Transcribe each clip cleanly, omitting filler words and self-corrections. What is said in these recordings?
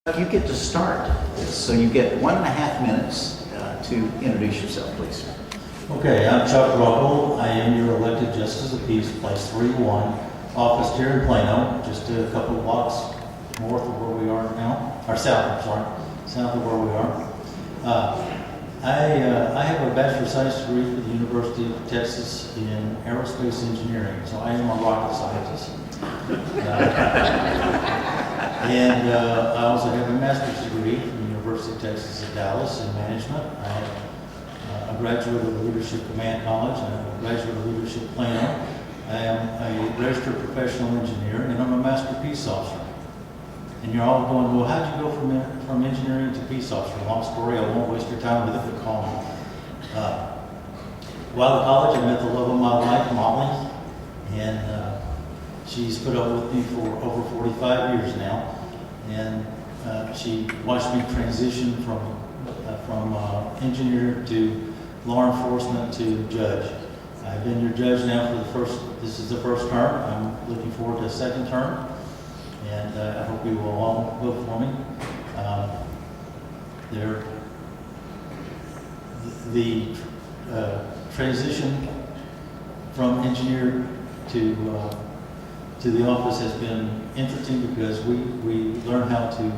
You get to start this, so you get 1.5 minutes to introduce yourself, please. Okay, I'm Chuck Ruckel. I am your elected Justice of Peace, Place 3-1, office here in Plano, just a couple of blocks north of where we are now, or south of where we are. I have a Bachelor of Science degree from the University of Texas in aerospace engineering, so I am a rocket scientist. And I also have a master's degree from the University of Texas at Dallas in management. I am a graduate of the Leadership Command College, and I'm a graduate of Leadership Plano. I am a registered professional engineer, and I'm a master peace officer. And you're all going, well, how'd you go from engineering to peace officer? Long story, I won't waste your time with it, but call me. While at college, I met the love of my life, Molly, and she's put up with me for over 45 years now, and she watched me transition from engineer to law enforcement to judge. I've been your judge now for this is the first term. I'm looking forward to a second term, and I hope you will all vote for me. The transition from engineer to the office has been interesting because we learn how to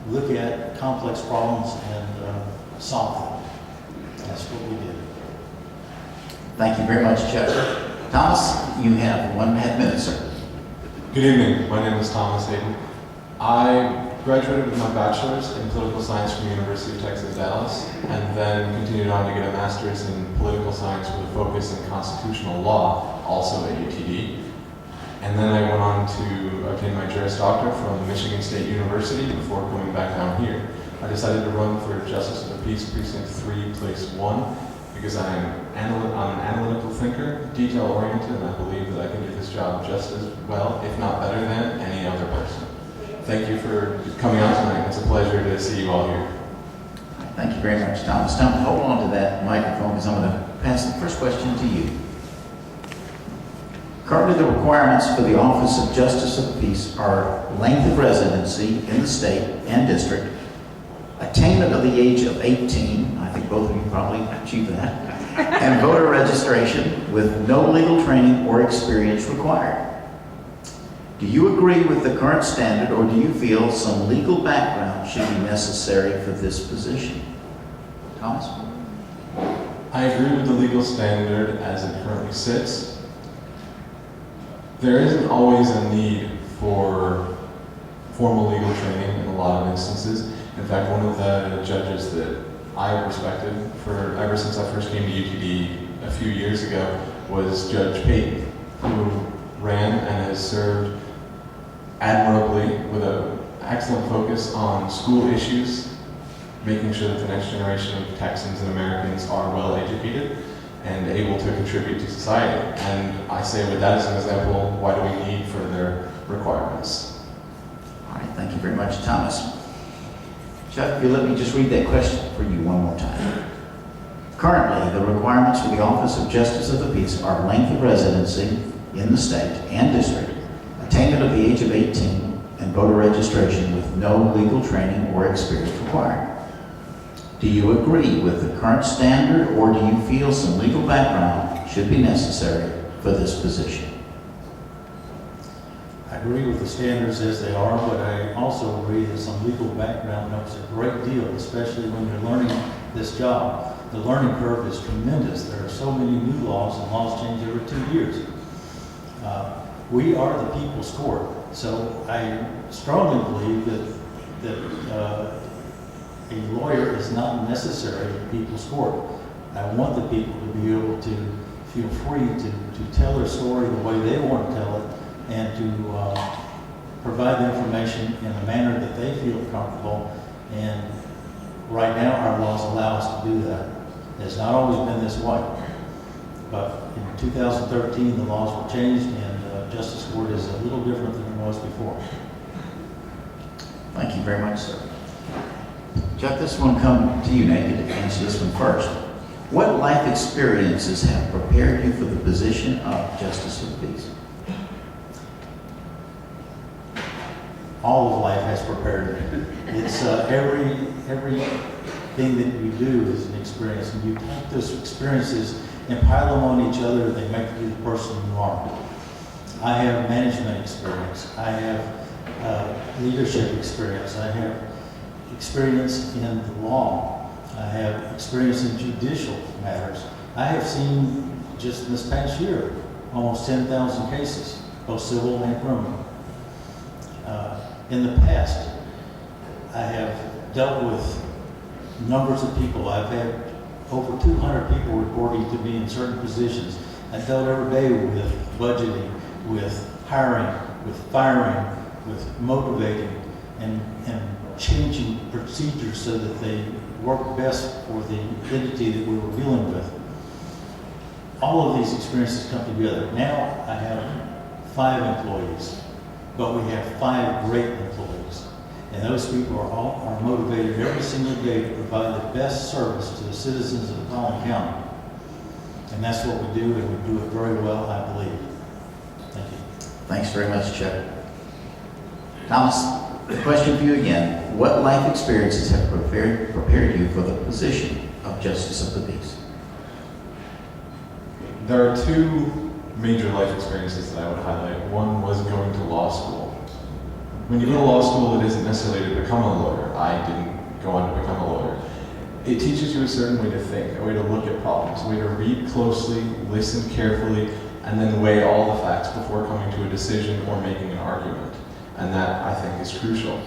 look at complex problems and solve them. That's what we did. Thank you very much, Chuck. Thomas, you have 1.5 minutes, sir. Good evening. My name is Thomas Hayden. I graduated with my bachelor's in political science from the University of Texas, Dallas, and then continued on to get a master's in political science with a focus in constitutional law, also at UTD. And then I went on to obtain my Juris Doctor from Michigan State University before coming back down here. I decided to run for Justice of the Peace, Precinct 3, Place 1, because I'm an analytical thinker, detail-oriented, and I believe that I can do this job just as well, if not better than, any other person. Thank you for coming out tonight. It's a pleasure to see you all here. Thank you very much, Thomas. Tom, hold on to that microphone because I'm going to pass the first question to you. Currently, the requirements for the Office of Justice of the Peace are length of residency in the state and district, attainment of the age of 18, I think both of you probably achieve that, and voter registration with no legal training or experience required. Do you agree with the current standard, or do you feel some legal background should be necessary for this position? Thomas? I agree with the legal standard as it currently sits. There isn't always a need for formal legal training in a lot of instances. In fact, one of the judges that I respected ever since I first came to UTD a few years ago was Judge Hayden, who ran and has served admirably with an excellent focus on school issues, making sure that the next generation of Texans and Americans are well educated and able to contribute to society. And I say with that as an example, why do we need further requirements? All right, thank you very much, Thomas. Chuck, if you let me just read that question for you one more time. Currently, the requirements for the Office of Justice of the Peace are length of residency in the state and district, attainment of the age of 18, and voter registration with no legal training or experience required. Do you agree with the current standard, or do you feel some legal background should be necessary for this position? I agree with the standards as they are, but I also agree that some legal background helps a great deal, especially when you're learning this job. The learning curve is tremendous. There are so many new laws, and laws change every 2 years. We are the people's court, so I strongly believe that a lawyer is not necessary in the people's court. I want the people to be able to feel free to tell their story the way they want to tell it, and to provide the information in a manner that they feel comfortable. And right now, our laws allow us to do that. It's not always been this way. But in 2013, the laws were changed, and Justice Court is a little different than it was before. Thank you very much, sir. Chuck, this one comes to you now. You get to answer this one first. What life experiences have prepared you for the position of Justice of the Peace? all of life has prepared me. It's everything that you do is an experience, and you take those experiences and pile them on each other, and they make you the person you are. I have management experience. I have leadership experience. I have experience in the law. I have experience in judicial matters. I have seen, just this past year, almost 10,000 cases, both civil and criminal. In the past, I have dealt with numbers of people. I've had over 200 people reporting to me in certain positions. I dealt every day with budgeting, with hiring, with firing, with motivating, and changing procedures so that they work best for the entity that we were dealing with. All of these experiences come together. Now I have 5 employees, but we have 5 great employees. And those people are motivated every single day to provide the best service to the citizens of Collin County. And that's what we do, and we do it very well, I believe. Thank you. Thanks very much, Chuck. Thomas, the question for you again. What life experiences have prepared you for the position of Justice of the Peace? There are 2 major life experiences that I would highlight. One was going to law school. When you go to law school, it isn't necessarily to become a lawyer. I didn't go on to become a lawyer. It teaches you a certain way to think, a way to look at problems, a way to read closely, listen carefully, and then weigh all the facts before coming to a decision or making an argument. And that, I think, is crucial.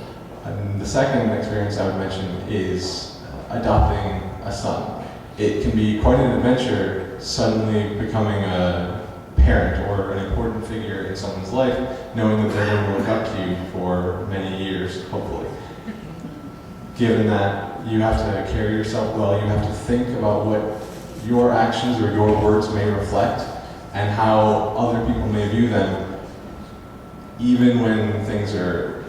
And the second experience I would mention is adopting a son. It can be quite an adventure suddenly becoming a parent or an important figure in someone's life, knowing that they're going to look up to you for many years, hopefully. Given that you have to carry yourself well, you have to think about what your actions or your words may reflect and how other people may view them, even when things are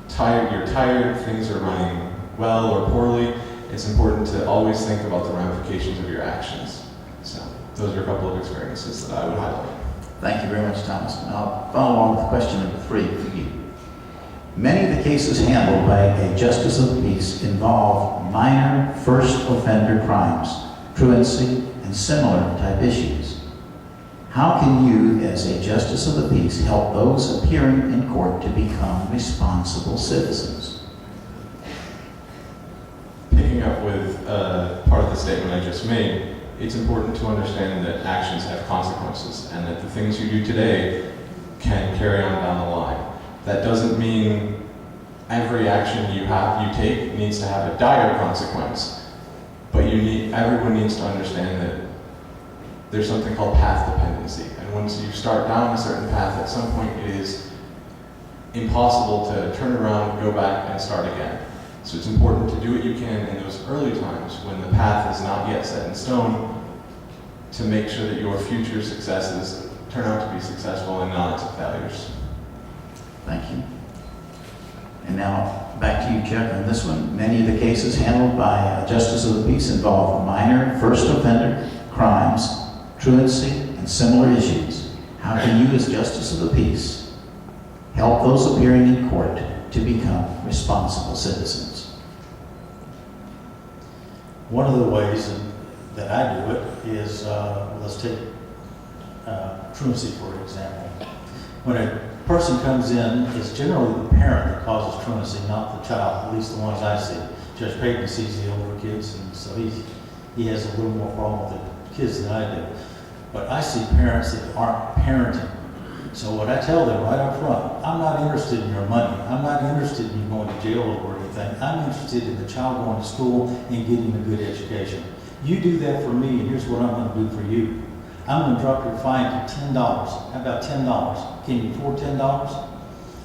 tired, you're tired, things are running well or poorly. It's important to always think about the ramifications of your actions. So those are a couple of experiences that I would highlight. Thank you very much, Thomas. And I'll follow on with question number 3 for you. Many of the cases handled by a Justice of the Peace involve minor first offender crimes, truancy, and similar type issues. How can you, as a Justice of the Peace, help those appearing in court to become responsible citizens? Picking up with part of the statement I just made, it's important to understand that actions have consequences and that the things you do today can carry on down the line. That doesn't mean every action you take needs to have a dire consequence, but everyone needs to understand that there's something called path dependency. And once you start down a certain path, at some point it is impossible to turn around, go back, and start again. So it's important to do what you can in those early times when the path is not yet set in stone to make sure that your future successes turn out to be successful and not failures. Thank you. And now back to you, Chuck, on this one. Many of the cases handled by Justice of the Peace involve minor first offender crimes, truancy, and similar issues. How can you, as Justice of the Peace, help those appearing in court to become responsible citizens? One of the ways that I do it is, let's take truancy for example. When a person comes in, it's generally the parent that causes truancy, not the child, at least the ones I see. Judge Hayden sees the older kids, and so he has a little more problem with the kids than I do. But I see parents that aren't parenting. So what I tell them right up front, I'm not interested in your money. I'm not interested in you going to jail or anything. I'm interested in the child going to school and getting a good education. You do that for me, and here's what I'm going to do for you. I'm going to drop your fine to $10. How about $10? Can you afford $10?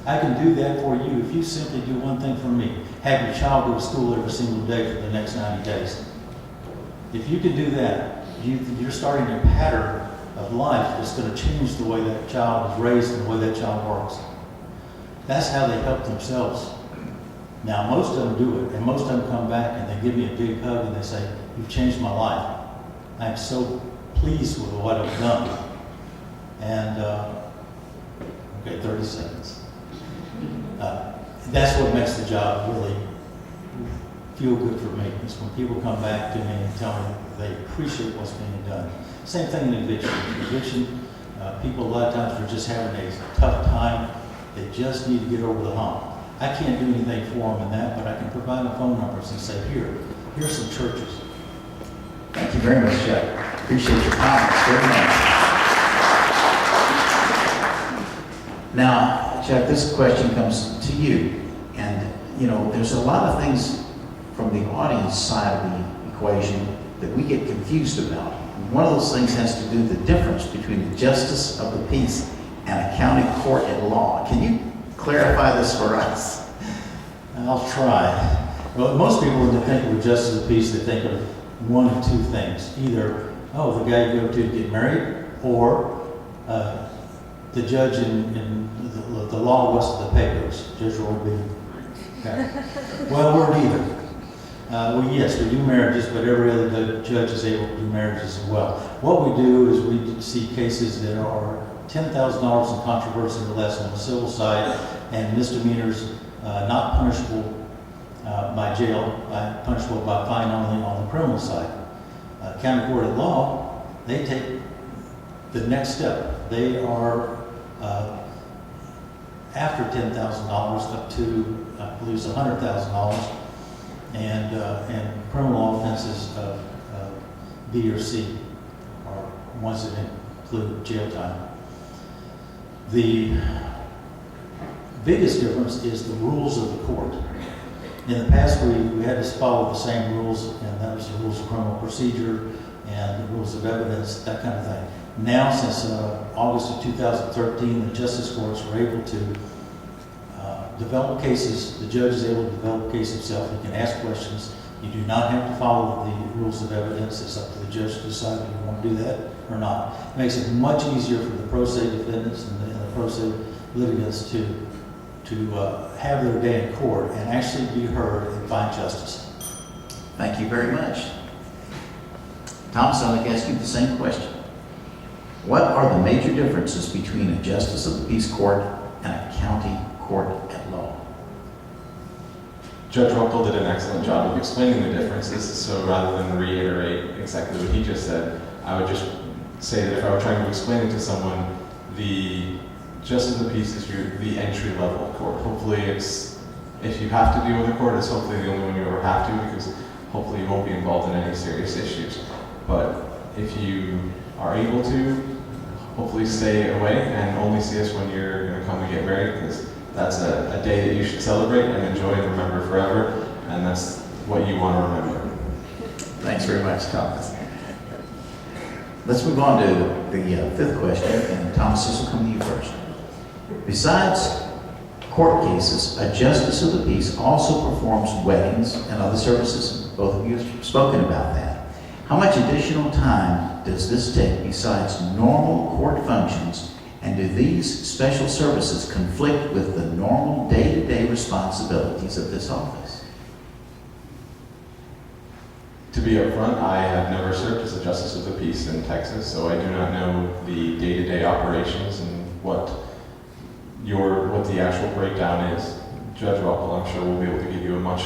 I can do that for you if you simply do one thing for me. Have your child go to school every single day for the next 90 days. If you can do that, you're starting a pattern of life that's going to change the way that child is raised and the way that child works. That's how they help themselves. Now, most of them do it, and most of them come back and they give me a big hug and they say, "You've changed my life. I'm so pleased with what I've done." And, okay, 30 seconds. that's what makes the job really feel good for me, is when people come back to me and tell me they appreciate what's being done. Same thing in eviction. Eviction, people a lot of times are just having a tough time. They just need to get over the hump. I can't do anything for them in that, but I can provide them phone numbers and say, here's some churches. Thank you very much, Chuck. Appreciate your comments very much. Now, Chuck, this question comes to you. And, there's a lot of things from the audience side of the equation that we get confused about. And one of those things has to do with the difference between the justice of the peace and a county court at law. Can you clarify this for us? I'll try. Well, most people, when they think of justice of the peace, they think of one of two things. Either, the guy you go to get married, or the judge in the law west of the Pecos, Judge Roy B. Okay. Well, we're neither. Yes, we do marriages, but every other judge is able to do marriages as well. What we do is we see cases that are $10,000 in controversy or less on the civil side, and misdemeanors not punishable by jail, punishable by fine only on the criminal side. County court at law, they take the next step. They are after $10,000 up to, I believe, it's $100,000, and criminal offenses of B or C are ones that include jail time. The biggest difference is the rules of the court. In the past, we had to follow the same rules, and that was the rules of criminal procedure and the rules of evidence, that kind of thing. Now, since August of 2013, the justice courts were able to develop cases. The judge is able to develop a case himself. He can ask questions. You do not have to follow the rules of evidence. It's up to the judge to decide if you want to do that or not. It makes it much easier for the pro se defendants and the pro se litigants to have their day in court and actually be heard and find justice. Thank you very much. Thomas, I'd like to ask you the same question. What are the major differences between a justice of the peace court and a county court at law? Judge Ruckel did an excellent job of explaining the differences, so rather than reiterate exactly what he just said, I would just say that if I were trying to explain it to someone, the justice of the peace is the entry-level court. Hopefully if you have to deal with a court, it's hopefully the only one you ever have to, because hopefully you won't be involved in any serious issues. But if you are able to, hopefully stay away and only see us when you're going to come and get married, because that's a day that you should celebrate and enjoy and remember forever, and that's what you want to remember. Thanks very much, Thomas. Let's move on to the fifth question, and Thomas, this will come to you first. Besides court cases, a justice of the peace also performs weddings and other services. Both of you have spoken about that. How much additional time does this take besides normal court functions, and do these special services conflict with the normal day-to-day responsibilities of this office? To be upfront, I have never served as a justice of the peace in Texas, so I do not know the day-to-day operations and what the actual breakdown is. Judge Ruckel, I'm sure, will be able to give you a much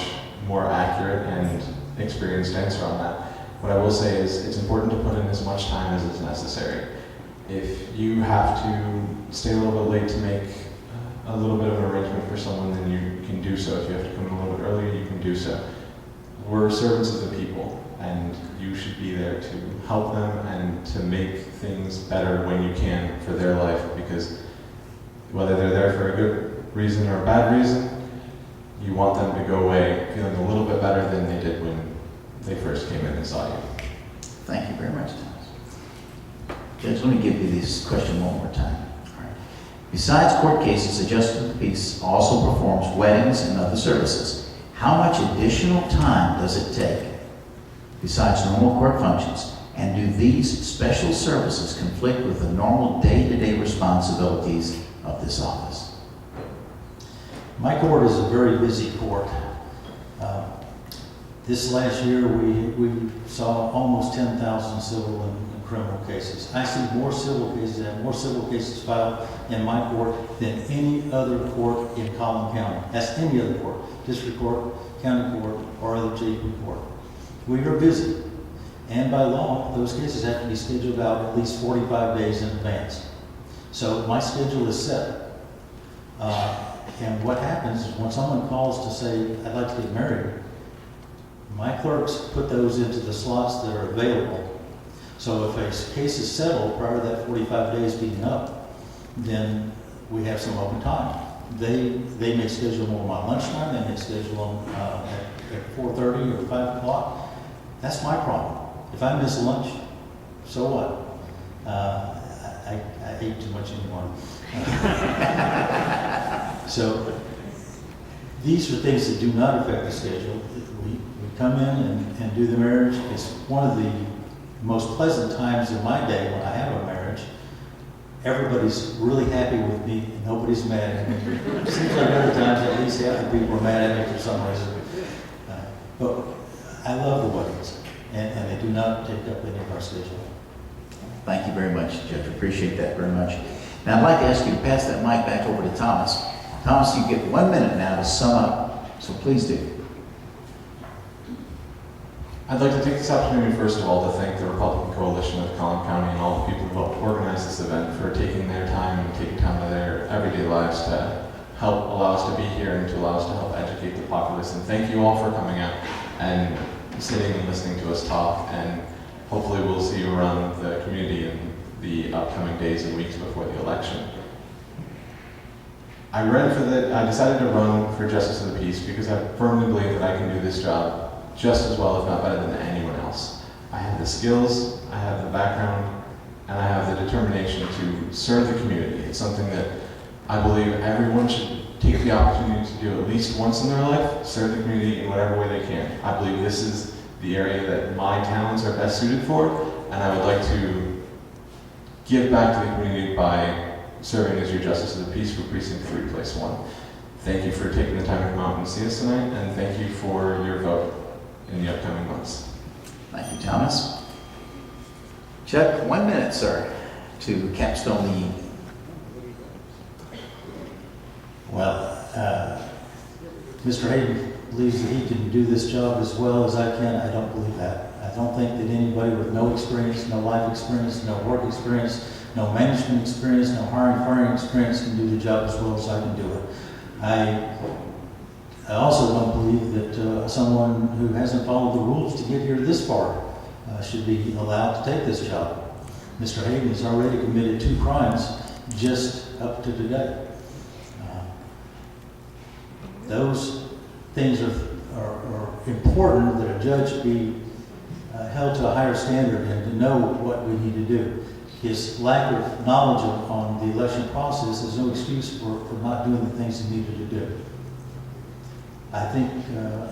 more accurate and experienced answer on that. What I will say is it's important to put in as much time as is necessary. If you have to stay a little bit late to make a little bit of an arrangement for someone, then you can do so. If you have to come in a little bit earlier, you can do so. We're servants of the people, and you should be there to help them and to make things better when you can for their life, because whether they're there for a good reason or a bad reason, you want them to go away feeling a little bit better than they did when they first came in and saw you. Thank you very much, Thomas. Judge, let me give you this question one more time. All right. Besides court cases, the justice of the peace also performs weddings and other services. How much additional time does it take besides normal court functions? And do these special services conflict with the normal day-to-day responsibilities of this office? My court is a very busy court. This last year, we saw almost 10,000 civil and criminal cases. I see more civil cases, I have more civil cases filed in my court than any other court in Collin County. That's any other court, district court, county court, or other JP court. We are busy. And by law, those cases have to be scheduled out at least 45 days in advance. So my schedule is set. And what happens is when someone calls to say, I'd like to get married, my clerks put those into the slots that are available. So if a case is settled prior to that 45 days being up, then we have some open time. They may schedule them on my lunchtime, they may schedule them at 4:30 or 5 o'clock. That's my problem. If I miss lunch, so what? I ate too much anymore. So these are things that do not affect the schedule. We come in and do the marriage. It's one of the most pleasant times in my day when I have a marriage. Everybody's really happy with me and nobody's mad at me. It seems like other times at least half the people are mad at me for some reason. But I love the weddings, and they do not take up any of our schedule. Thank you very much, Judge. Appreciate that very much. Now, I'd like to ask you to pass that mic back over to Thomas. Thomas, you get 1 minute now to sum up, so please do. I'd like to take this opportunity, first of all, to thank the Republican Coalition of Collin County and all the people who helped organize this event for taking their time and taking time out of their everyday lives to help allow us to be here and to allow us to help educate the populace. And thank you all for coming out and sitting and listening to us talk. And hopefully we'll see you around the community in the upcoming days and weeks before the election. I decided to run for Justice of the Peace because I firmly believe that I can do this job just as well, if not better than anyone else. I have the skills, I have the background, and I have the determination to serve the community. It's something that I believe everyone should take the opportunity to do at least once in their life, serve the community in whatever way they can. I believe this is the area that my talents are best suited for, and I would like to give back to the community by serving as your Justice of the Peace for Precinct 3, Place 1. Thank you for taking the time to come out and see us tonight, and thank you for your vote in the upcoming months. Thank you, Thomas. Chuck, 1 minute, sir, to capstone the evening. Well, Mr. Hayden believes that he can do this job as well as I can. I don't believe that. I don't think that anybody with no experience, no life experience, no work experience, no management experience, no firing experience can do the job as well as I can do it. I also don't believe that someone who hasn't followed the rules to get here this far should be allowed to take this job. Mr. Hayden has already committed 2 crimes just up to today. Those things are important, that a judge be held to a higher standard and to know what we need to do. His lack of knowledge on the election process is no excuse for not doing the things he needed to do. I think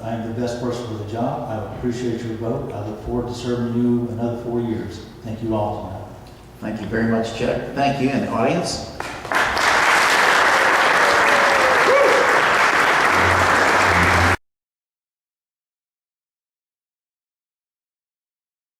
I'm the best person for the job. I appreciate your vote. I look forward to serving you another 4 years. Thank you all tonight. Thank you very much, Chuck. Thank you, and the audience.